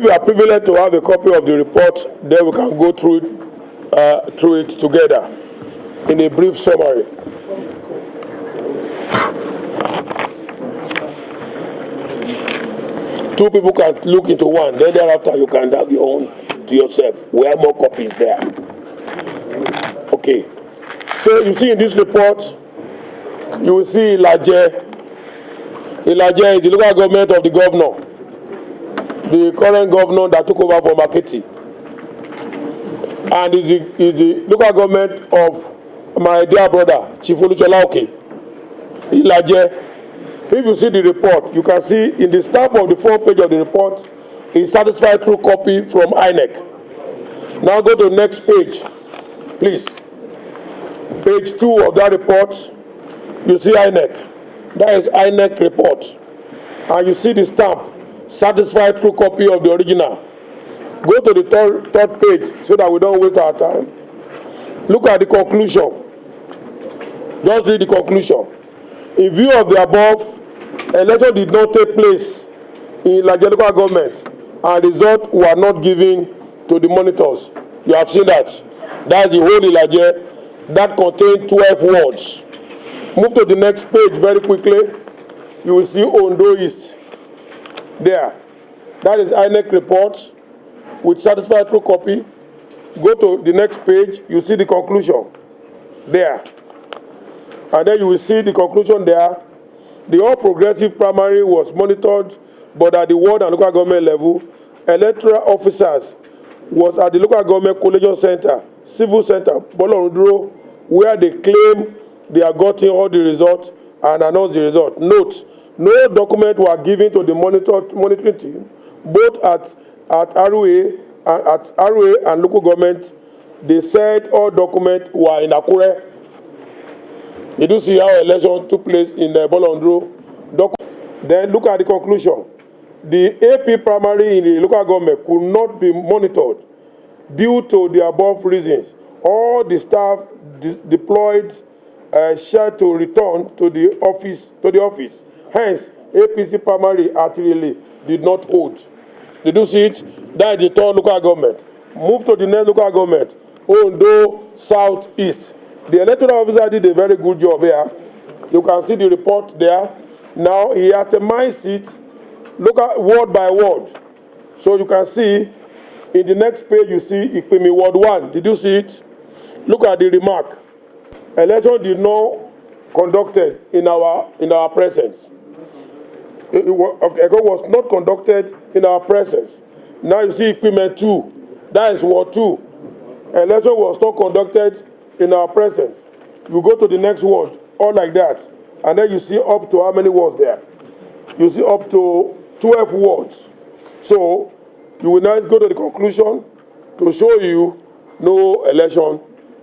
If you are privileged to have a copy of the report, then we can go through it together in a brief summary. Two people can look into one, then thereafter you can have your own to yourself. We have more copies there. Okay. So you see in this report, you will see Ilaje. Ilaje is the local government of the governor, the current governor that took over from Akiti, and is the local government of my dear brother Chief Olusola Oke. Ilaje. If you see the report, you can see in the stamp of the front page of the report is certified through copy from INEC. Now go to the next page, please. Page 2 of that report, you see INEC. That is INEC report. And you see the stamp, satisfied through copy of the original. Go to the third page so that we don't waste our time. Look at the conclusion. Just read the conclusion. In view of the above, election did not take place in Ilaje local government and results were not given to the monitors. You have seen that. That's the whole Ilaje that contained 12 wards. Move to the next page very quickly. You will see Ondo East there. That is INEC report with certified true copy. Go to the next page. You see the conclusion there. And then you will see the conclusion there. The All Progressive primary was monitored, but at the ward and local government level, electoral officers was at the local government collation center, civil center, Bolorudro, where they claim they are getting all the results and announced the result. Note, no document were given to the monitoring team, both at ROA and local government. They said all documents were in Akure. You do see how election took place in Bolorudro. Then look at the conclusion. The AP primary in the local government could not be monitored due to the above reasons. All the staff deployed shall to return to the office. Hence, APC primary actually did not hold. Did you see it? That is the third local government. Move to the next local government, Ondo Southeast. The electoral officer did a very good job here. You can see the report there. Now he itemized it, look at word by word. So you can see in the next page you see Ipimi Ward 1. Did you see it? Look at the remark. Election did not conducted in our presence. It was not conducted in our presence. Now you see equipment 2. That is Ward 2. Election was not conducted in our presence. You go to the next ward, all like that. And then you see up to how many wards there? You see up to 12 wards. So you will now go to the conclusion to show you no election.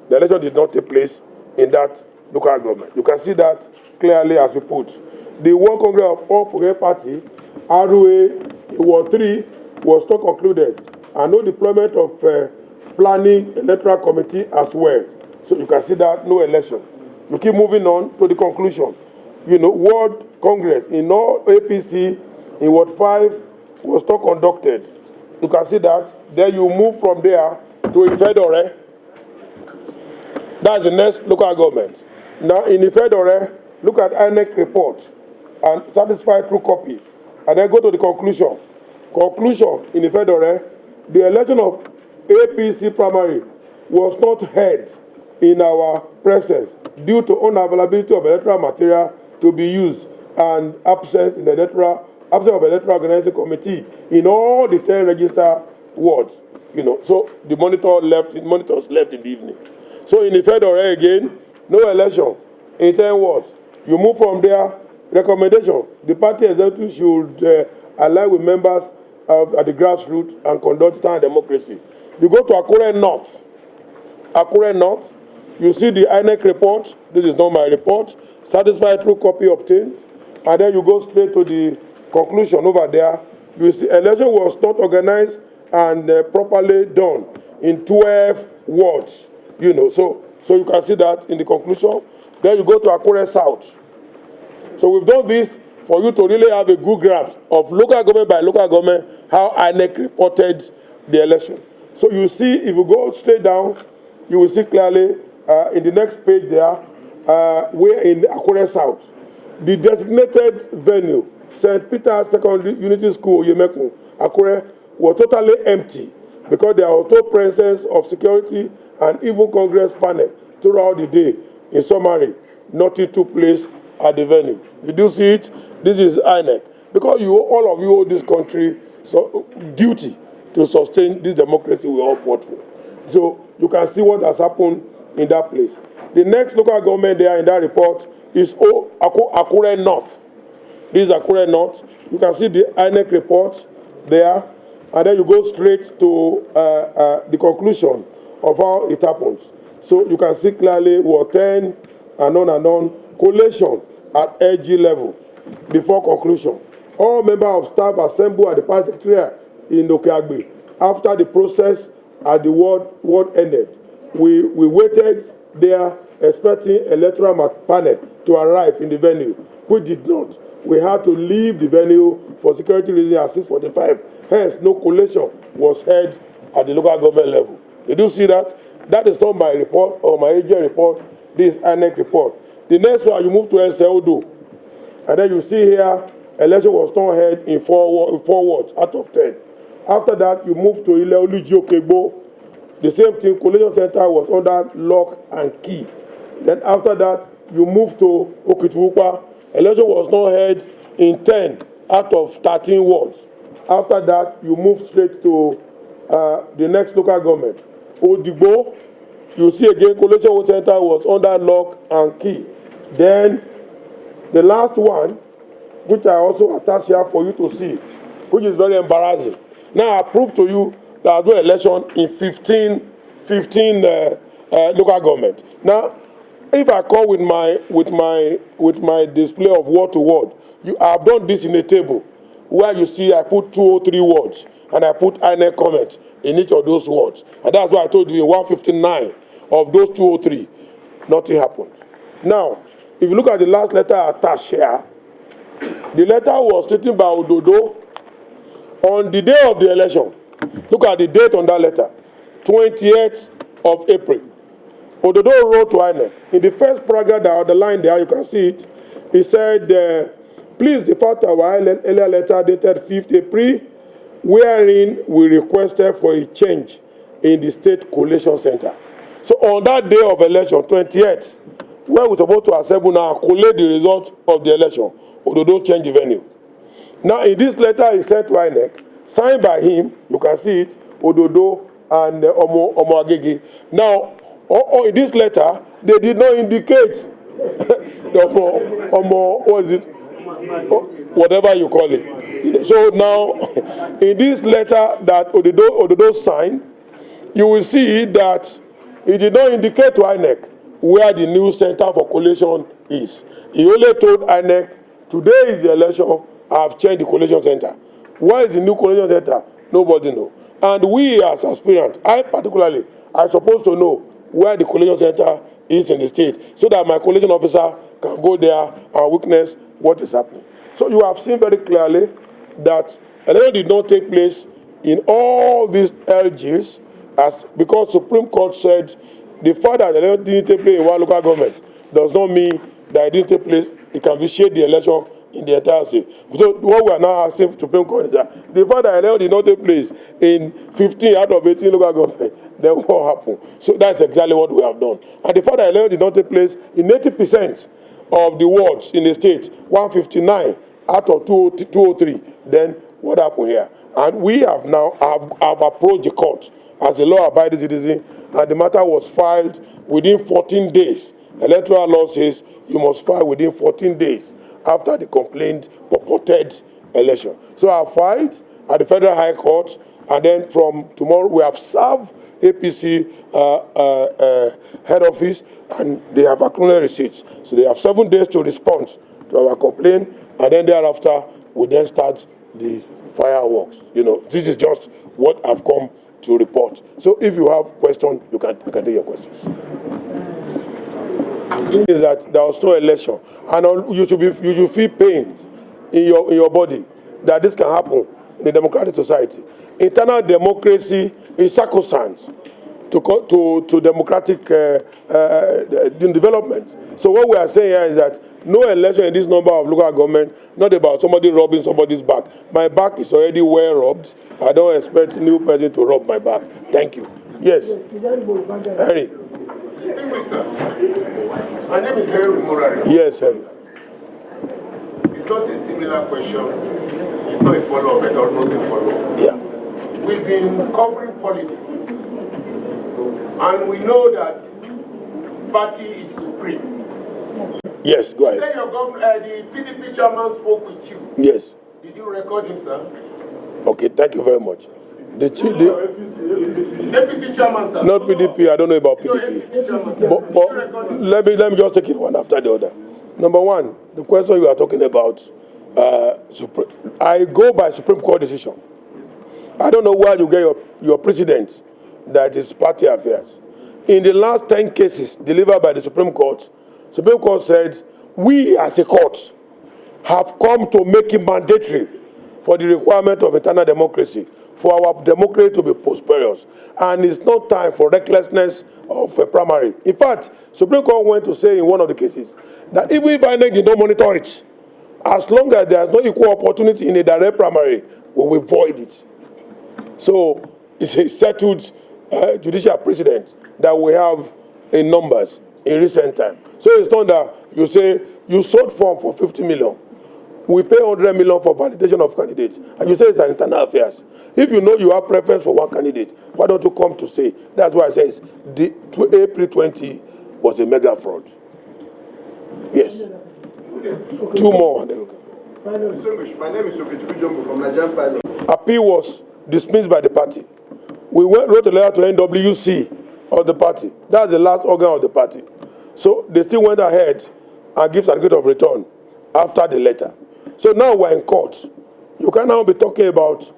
The election did not take place in that local government. You can see that clearly as we put. The World Congress of All Progressive Party, ROA, Ward 3, was not concluded. And no deployment of planning electoral committee as well. So you can see that no election. You keep moving on to the conclusion. You know, World Congress in all APC in Ward 5 was not conducted. You can see that. Then you move from there to Ifedore. That's the next local government. Now in Ifedore, look at INEC report and satisfy through copy. And then go to the conclusion. Conclusion in Ifedore, the election of APC primary was not held in our presence due to unavailability of electoral material to be used and absence of electoral organizing committee in all the 10 registered wards. You know, so the monitors left in the evening. So in Ifedore again, no election in 10 wards. You move from there. Recommendation: the party executive should align with members at the grassroots and conduct town democracy. You go to Akure North. Akure North. You see the INEC report. This is not my report. Satisfied through copy obtained. And then you go straight to the conclusion over there. You see election was not organized and properly done in 12 wards. You know, so you can see that in the conclusion. Then you go to Akure South. So we've done this for you to really have a good grasp of local government by local government, how INEC reported the election. So you see, if you go straight down, you will see clearly in the next page there, we're in Akure South. The designated venue, St. Peter's Secondary Unity School, Yemekun, Akure, was totally empty because there was no presence of security and even Congress panel throughout the day. In summary, nothing took place at the venue. Did you see it? This is INEC. Because you, all of you owe this country duty to sustain this democracy we all fought for. So you can see what has happened in that place. The next local government there in that report is Akure North. This is Akure North. You can see the INEC report there. And then you go straight to the conclusion of how it happens. So you can see clearly Ward 10 and on, collation at LG level before conclusion. All members of staff assemble at the party secretariat in Okeagbe. After the process at the ward ended, we waited there expecting electoral panel to arrive in the venue, which did not. We had to leave the venue for security reasons at 6:45. Hence, no collation was held at the local government level. Did you see that? That is not my report or my agent report. This is INEC report. The next one, you move to Odo. And then you see here, election was not held in four wards out of 10. After that, you move to Ileolujio. The same thing, collation center was under lock and key. Then after that, you move to Okituupa. Election was not held in 10 out of 13 wards. After that, you move straight to the next local government. Odigbo, you see again, collation center was under lock and key. Then the last one, which I also attach here for you to see, which is very embarrassing. Now I prove to you that there was no election in 15 local government. Now, if I come with my display of word to word, I have done this in a table where you see I put 203 words and I put INEC comment in each of those words. And that's why I told you in 159 of those 203, nothing happened. Now, if you look at the last letter attached here, the letter was written by Ododo on the day of the election. Look at the date on that letter, 28th of April. Ododo wrote to INEC. In the first paragraph that the line there, you can see it. He said, please defer to our earlier letter dated 5th April, wherein we requested for a change in the state collation center. So on that day of election, 28th, where we're supposed to assemble now, collate the result of the election, Ododo changed the venue. Now in this letter he sent to INEC, signed by him, you can see it, Ododo and Omo Agege. Now, in this letter, they did not indicate what is it? Whatever you call it. So now, in this letter that Ododo signed, you will see that he did not indicate to INEC where the new center for collation is. He only told INEC, today is the election, I have changed the collation center. Where is the new collation center? Nobody knows. And we as aspirants, I particularly, are supposed to know where the collation center is in the state, so that my collation officer can go there and witness what is happening. So you have seen very clearly that election did not take place in all these LGs, because Supreme Court said the fact that the election didn't take place in one local government does not mean that it didn't take place. It can vitiate the election in the entire state. So what we are now asking for Supreme Court is that the fact that election did not take place in 15 out of 18 local government, then what happened? So that's exactly what we have done. And the fact that election did not take place in 80% of the wards in the state, 159 out of 203, then what happened here? And we have now have approached the court as a law-abiding citizen, and the matter was filed within 14 days. Electoral law says you must file within 14 days after the complaint purported election. So I filed at the Federal High Court, and then from tomorrow we have served APC head office, and they have accumulated receipts. So they have 7 days to respond to our complaint, and then thereafter we then start the fireworks. You know, this is just what I've come to report. So if you have questions, you can take your questions. Is that there was no election, and you should feel pain in your body that this can happen in a democratic society. Internal democracy is sacrosanct to democratic development. So what we are saying here is that no election in this number of local government, not about somebody robbing somebody's back. My back is already well robbed. I don't expect a new person to rob my back. Thank you. Yes. Harry. Distinguished sir, my name is Harry Morari. Yes, Harry. It's not a similar question. It's not a follow-up, but almost a follow-up. Yeah. We've been covering politics, and we know that party is supreme. Yes, go ahead. You say your the PDP chairman spoke with you. Yes. Did you record him, sir? Okay, thank you very much. The APC chairman, sir. Not PDP, I don't know about PDP. APC chairman, sir. But let me just take it one after the other. Number one, the question you are talking about, I go by Supreme Court decision. I don't know where you get your precedent that is party affairs. In the last 10 cases delivered by the Supreme Court said, we as a court have come to make it mandatory for the requirement of internal democracy, for our democracy to be prosperous. And it's not time for recklessness of a primary. In fact, Supreme Court went to say in one of the cases that even if INEC did not monitor it, as long as there is no equal opportunity in a direct primary, we will void it. So it's a settled judicial precedent that we have in numbers in recent time. So it's not that you say you sold form for 50 million. We pay 100 million for validation of candidates. And you say it's an internal affairs. If you know you have preference for one candidate, why don't you come to say? That's why I say April 20 was a mega fraud. Yes. Okay. Two more. And then we can. My name is Jimoh from Nigerian Pilot. Appeal was dismissed by the party. We wrote a letter to NWC of the party. That's the last organ of the party. So they still went ahead and gave certificate of return after the letter. So now we're in court. You can now be talking about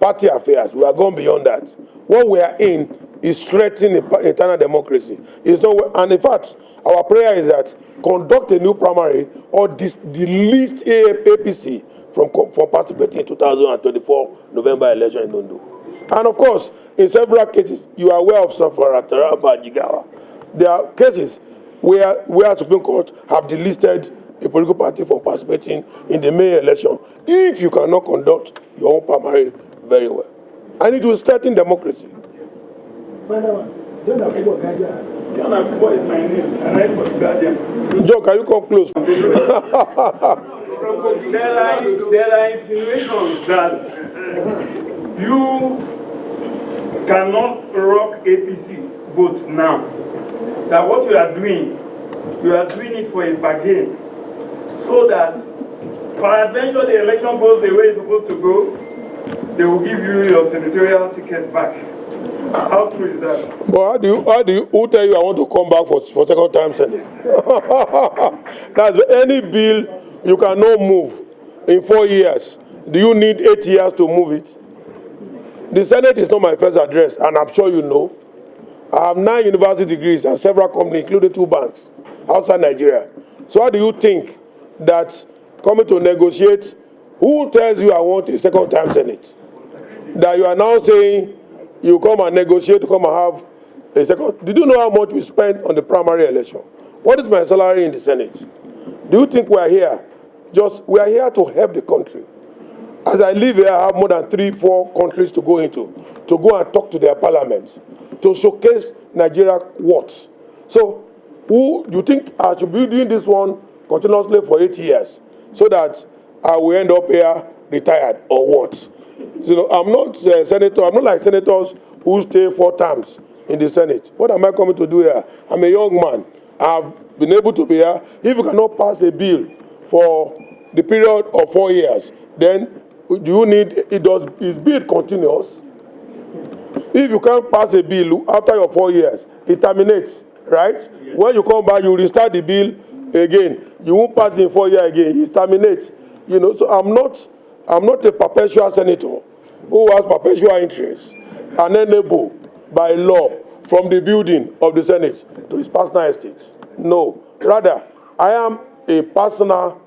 party affairs. We are going beyond that. What we are in is threatening internal democracy. It's not, and in fact, our prayer is that conduct a new primary or delist APC from participating in 2024 November election in Ondo. And of course, in several cases, you are aware of Safara, Taraba, Jigawa. There are cases where Supreme Court have delisted a political party from participating in the May election if you cannot conduct your own primary very well. And it will strengthen democracy. John Akubo is my name, and I for guardians. Joe, can you come close? There are insinuations that you cannot rock APC vote now. That what you are doing it for a bargain, so that peradventure the election goes the way it's supposed to go, they will give you your senatorial ticket back. How true is that? But who tell you I want to come back for second time Senate? That's any bill you cannot move in 4 years. Do you need 8 years to move it? The Senate is not my first address, and I'm sure you know. I have 9 university degrees and several companies, including 2 banks outside Nigeria. So how do you think that coming to negotiate, who tells you I want a second time Senate? That you are now saying you come and negotiate to come and have a second. Did you know how much we spent on the primary election? What is my salary in the Senate? Do you think we are here? We are here to help the country. As I live here, I have more than 3-4 countries to go into, to go and talk to their parliament, to showcase Nigeria what. So, who do you think I should be doing this one continuously for 8 years, so that I will end up here retired or what? You know, I'm not a senator. I'm not like senators who stay 4 terms in the Senate. What am I coming to do here? I'm a young man. I've been able to be here. If you cannot pass a bill for the period of 4 years, then do you need is bill continuous? If you can't pass a bill after your 4 years, it terminates, right? Yes. When you come back, you restart the bill again. You won't pass in 4 years again. It terminates. You know, so I'm not a perpetual senator who has perpetual interest and enable by law from the building of the Senate to his personal estate. No. Rather, I am a personal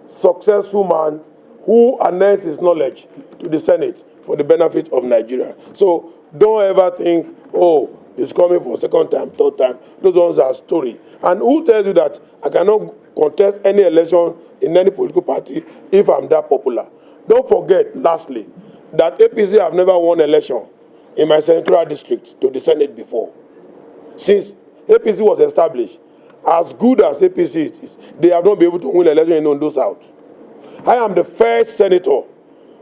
successful man who harnessed his knowledge to the Senate for the benefit of Nigeria. So don't ever think, oh, it's coming for second time, third time. Those ones are story. And who tells you that I cannot contest any election in any political party if I'm that popular? Don't forget, lastly, that APC have never won election in my central district to the Senate before. Since APC was established, as good as APC is, they have not been able to win election in Ondo South. I am the first senator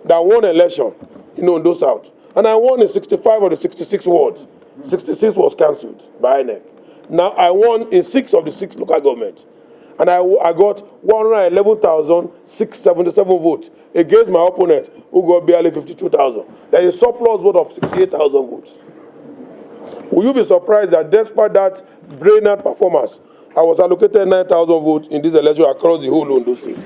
that won election in Ondo South. And I won in 65 of the 66 wards. 66 was cancelled by INEC. Now I won in 6 of the 6 local governments. And I got 111,677 votes against my opponent, who got barely 52,000. There is a surplus vote of 68,000 votes. Will you be surprised that despite that brilliant performance, I was allocated 9,000 votes in this election across the whole Ondo state?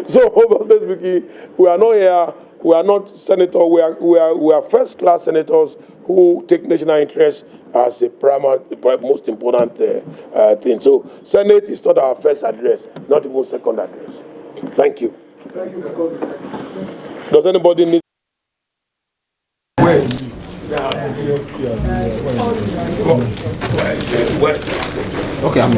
So, obviously speaking, we are not here, we are not senators, we are first-class senators who take national interest as a primary, most important thing. So, Senate is not our first address, not even second address. Thank you. Thank you for coming. Does anybody need? Okay.